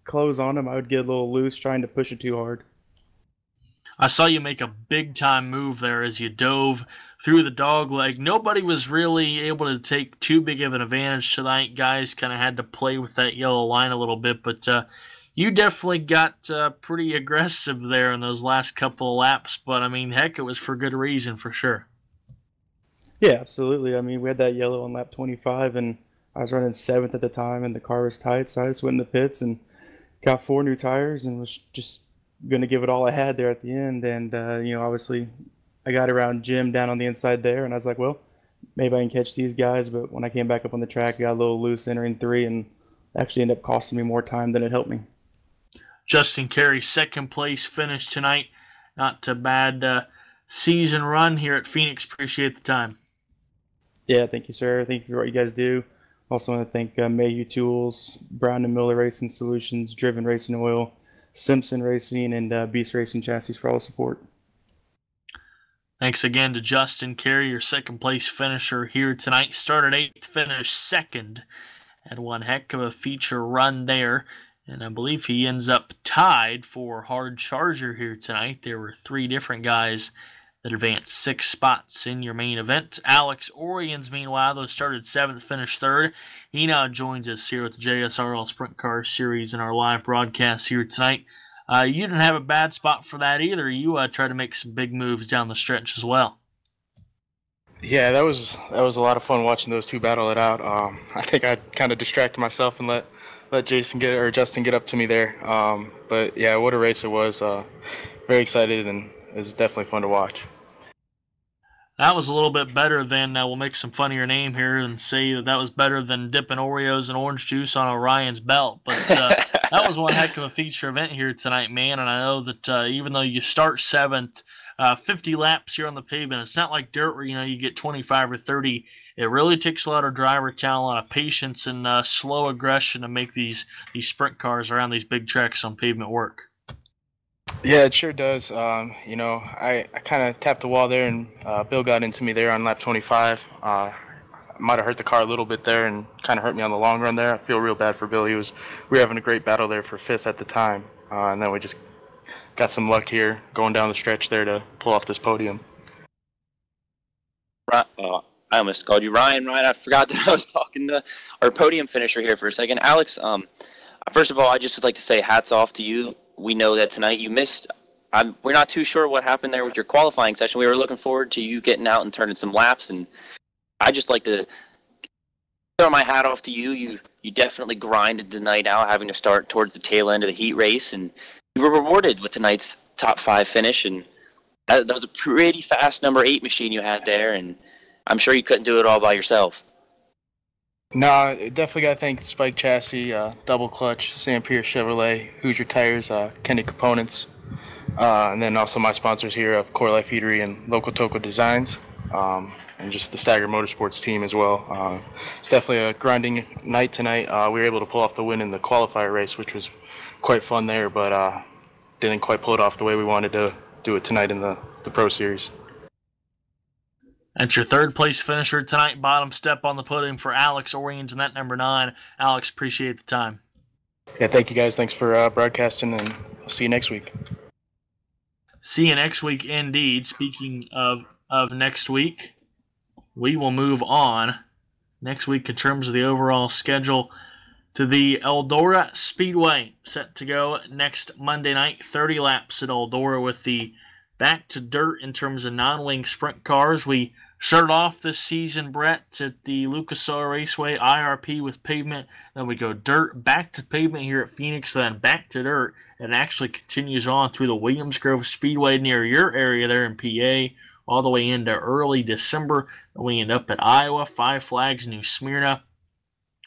close on them, I would get a little loose, trying to push it too hard. I saw you make a big-time move there as you dove through the dog leg. Nobody was really able to take too big of an advantage tonight. Guys kind of had to play with that yellow line a little bit, but you definitely got pretty aggressive there in those last couple of laps. But, I mean, heck, it was for good reason for sure. Yeah, absolutely. I mean, we had that yellow on lap 25, and I was running 7th at the time, and the car was tight, so I just went in the pits and got 4 new tires and was just going to give it all I had there at the end. And, obviously I got around Jim down on the inside there, and I was like, well, maybe I can catch these guys. But when I came back up on the track, I got a little loose entering 3 and actually ended up costing me more time than it helped me. Justin Carey, second place finish tonight. Not a bad season run here at Phoenix. Appreciate the time. Yeah, thank you, sir. Thank you for what you guys do. Also want to thank Mayhew Tools, Brown & Miller Racing Solutions, Driven Racing Oil, Simpson Racing, and Beast Racing Chassis for all the support. Thanks again to Justin Carey, your second place finisher here tonight. Started 8th, finished 2nd. Had one heck of a feature run there. And I believe he ends up tied for hard charger here tonight. There were 3 different guys that advanced 6 spots in your main event. Alex Oriens, meanwhile, though started 7th, finished 3rd. He now joins us here with the JSRL Sprint Car Series in our live broadcast here tonight. You didn't have a bad spot for that either. You tried to make some big moves down the stretch as well. Yeah, that was a lot of fun watching those 2 battle it out. I think I kind of distracted myself and let Justin get up to me there. But yeah, what a race it was. Very excited, and it was definitely fun to watch. That was a little bit better than, we'll make some fun of your name here and say that was better than dipping Oreos and orange juice on Orion's belt. But that was one heck of a feature event here tonight, man. And I know that even though you start 7th, 50 laps here on the pavement, it's not like dirt where, you get 25 or 30. It really takes a lot of driver talent, a lot of patience, and slow aggression to make these sprint cars around these big tracks on pavement work. Yeah, it sure does. I kind of tapped the wall there, and Bill got into me there on lap 25. Might have hurt the car a little bit there and kind of hurt me on the long run there. I feel real bad for Bill. We were having a great battle there for 5th at the time, and then we just got some luck here going down the stretch there to pull off this podium. I almost called you Ryan. Ryan, I forgot that I was talking to our podium finisher here for a second. Alex, first of all, I'd just like to say hats off to you. We know that tonight you missed. We're not too sure what happened there with your qualifying session. We were looking forward to you getting out and turning some laps, and I just like to throw my hat off to you. You definitely grinded the night out, having to start towards the tail end of the heat race, and you were rewarded with tonight's top 5 finish. And that was a pretty fast number 8 machine you had there, and I'm sure you couldn't do it all by yourself. No, definitely got to thank Spike Chassis, Double Clutch, Sam Pierce Chevrolet, Hoosier Tires, Kenny Components, and then also my sponsors here of Core Life Eatery and Local Toco Designs, and just the Stagger Motorsports team as well. It's definitely a grinding night tonight. We were able to pull off the win in the qualifier race, which was quite fun there, but didn't quite pull it off the way we wanted to do it tonight in the Pro Series. That's your third place finisher tonight. Bottom step on the podium for Alex Oriens and that number 9. Alex, appreciate the time. Yeah, thank you guys. Thanks for broadcasting, and I'll see you next week. See you next week indeed. Speaking of next week, we will move on next week in terms of the overall schedule. to the Eldora Speedway, set to go next Monday night. 30 laps at Eldora with the back to dirt in terms of non-wing sprint cars. We started off this season, Brett, at the Jsrl Raceway IRP with pavement. Then we go dirt, back to pavement here at Phoenix, then back to dirt. It actually continues on through the Williams Grove Speedway near your area there in PA, all the way into early December. Then we end up at Iowa, Five Flags, New Smyrna,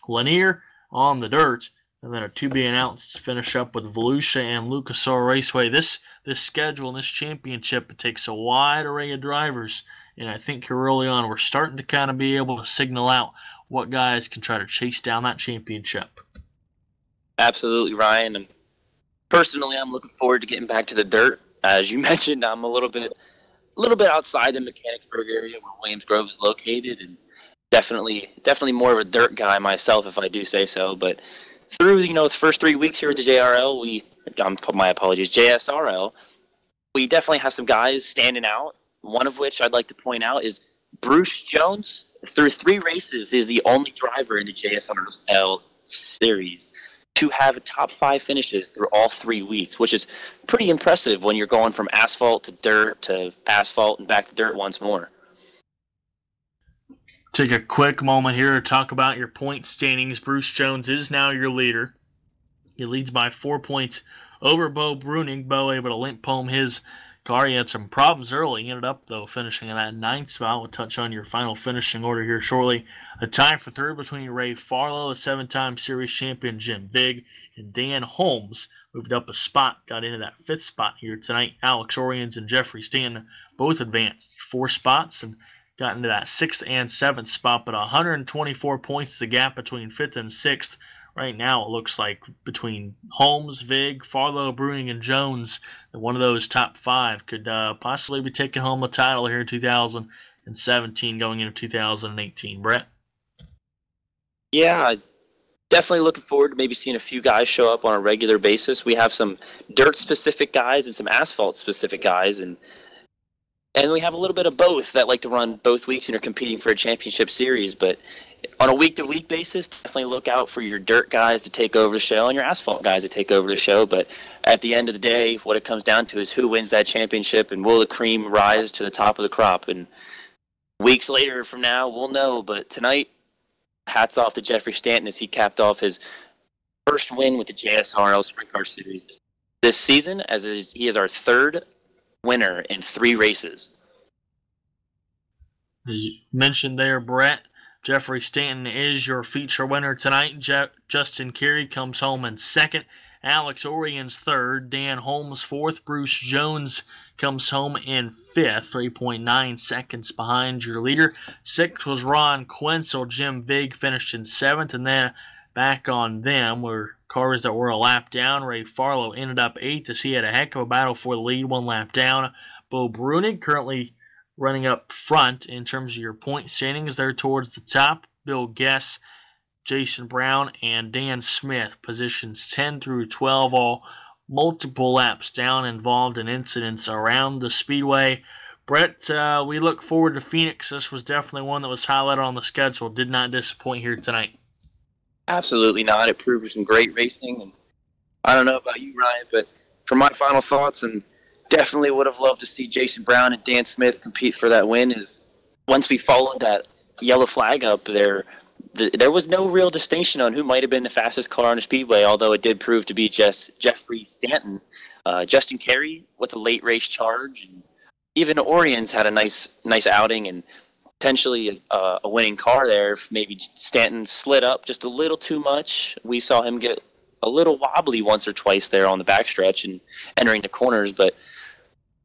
Lanier on the dirt, and then a to-be-announced finish up with Volusia and Jsrl Raceway. This schedule and this championship, it takes a wide array of drivers, and I think here early on we're starting to kind of be able to signal out what guys can try to chase down that championship. Absolutely, Ryan. And personally, I'm looking forward to getting back to the dirt. As you mentioned, I'm a little bit outside the Mechanicsburg area where Williams Grove is located, and definitely more of a dirt guy myself, if I do say so. But through the first 3 weeks here at the JSRL, we definitely have some guys standing out. One of which I'd like to point out is Bruce Jones. Through 3 races, he is the only driver in the JSRL series to have top 5 finishes through all 3 weeks, which is pretty impressive when you're going from asphalt to dirt to asphalt and back to dirt once more. Take a quick moment here to talk about your point standings. Bruce Jones is now your leader. He leads by 4 points over Beau Breunig. Beau able to limp home his car. He had some problems early. He ended up, though, finishing in that 9th spot. We'll touch on your final finishing order here shortly. A tie for 3rd between Ray Farlow, the 7-time series champion Jim Bigg, and Dan Holmes moved up a spot, got into that 5th spot here tonight. Alex Oriens and Jeffrey Stanton both advanced 4 spots and got into that 6th and 7th spot, but 124 points the gap between 5th and 6th. Right now, it looks like between Holmes, Vig, Farlow, Breunig, and Jones, that one of those top 5 could possibly be taking home the title here in 2017 going into 2018. Brett? Yeah, definitely looking forward to maybe seeing a few guys show up on a regular basis. We have some dirt-specific guys and some asphalt-specific guys, and we have a little bit of both that like to run both weeks and are competing for a championship series. But on a week-to-week basis, definitely look out for your dirt guys to take over the show and your asphalt guys to take over the show. But at the end of the day, what it comes down to is who wins that championship and will the cream rise to the top of the crop. And weeks later from now, we'll know. But tonight, hats off to Jeffrey Stanton as he capped off his first win with the JSRL Sprint Car Series this season, as he is our 3rd winner in 3 races. As you mentioned there, Brett, Jeffrey Stanton is your feature winner tonight. Justin Carey comes home in 2nd. Alex Oriens 3rd. Dan Holmes 4th. Bruce Jones comes home in 5th, 3.9 seconds behind your leader. 6th was Ron Quenzel. Jim Bigg finished in 7th, and then back on them were cars that were a lap down. Ray Farlow ended up 8th as he had a heck of a battle for the lead, 1 lap down. Beau Breunig currently running up front in terms of your point standings there towards the top. Bill Guess, Jason Brown, and Dan Smith, positions 10 through 12, all multiple laps down, involved in incidents around the speedway. Brett, we look forward to Phoenix. This was definitely one that was highlighted on the schedule. Did not disappoint here tonight. Absolutely not. It proved some great racing. And I don't know about you, Ryan, but for my final thoughts, and definitely would have loved to see Jason Brown and Dan Smith compete for that win, is once we followed that yellow flag up there, there was no real distinction on who might have been the fastest car on the speedway, although it did prove to be just Jeffrey Stanton. Justin Carey with a late race charge, and even Oriens had a nice outing and potentially a winning car there. If maybe Stanton slid up just a little too much, we saw him get a little wobbly once or twice there on the backstretch and entering the corners, but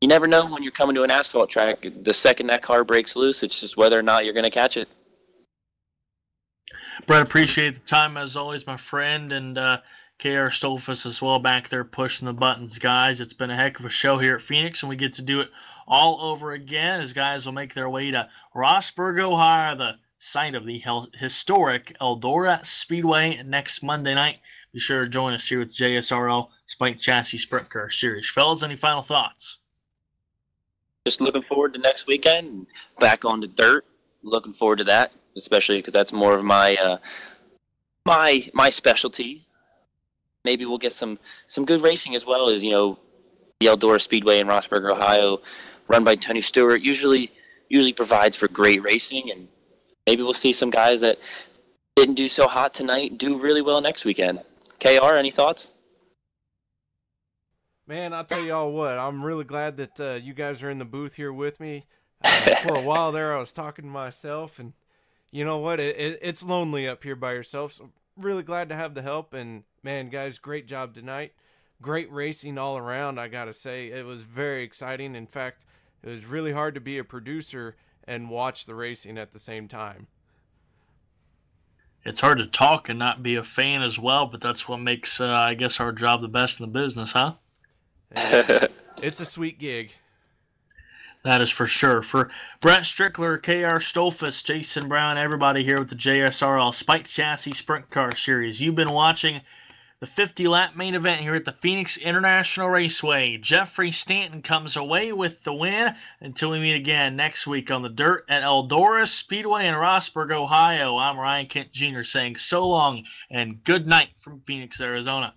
you never know when you're coming to an asphalt track. The second that car breaks loose, it's just whether or not you're going to catch it. Brett, appreciate the time as always, my friend, and KR Stolfus as well back there pushing the buttons. Guys, it's been a heck of a show here at Phoenix, and we get to do it all over again as guys will make their way to Rossburg, Ohio, the site of the historic Eldora Speedway next Monday night. Be sure to join us here with JSRL Spike Chassis Sprint Car Series. Fellas, any final thoughts? Just looking forward to next weekend and back on the dirt. Looking forward to that, especially because that's more of my my specialty. Maybe we'll get some good racing as well as, the Eldora Speedway in Rossburg, Ohio, run by Tony Stewart, usually provides for great racing, and maybe we'll see some guys that didn't do so hot tonight do really well next weekend. KR, any thoughts? Man, I'll tell you all what, I'm really glad that you guys are in the booth here with me. For a while there, I was talking to myself, and you know what? It's lonely up here by yourself, so really glad to have the help. And, man, guys, great job tonight. Great racing all around, I got to say. It was very exciting. In fact, it was really hard to be a producer and watch the racing at the same time. It's hard to talk and not be a fan as well, but that's what makes, I guess, our job the best in the business, huh? It's a sweet gig. That is for sure. For Brent Strickler, KR Stolfus, Jason Brown, everybody here with the Jsrl Spike Chassis Sprint Car Series. You've been watching the 50-lap main event here at the Phoenix International Raceway. Jeffrey Stanton comes away with the win. Until we meet again next week on the dirt at Eldora Speedway in Rossburg, Ohio, I'm Ryan Kent Jr. saying so long and good night from Phoenix, Arizona.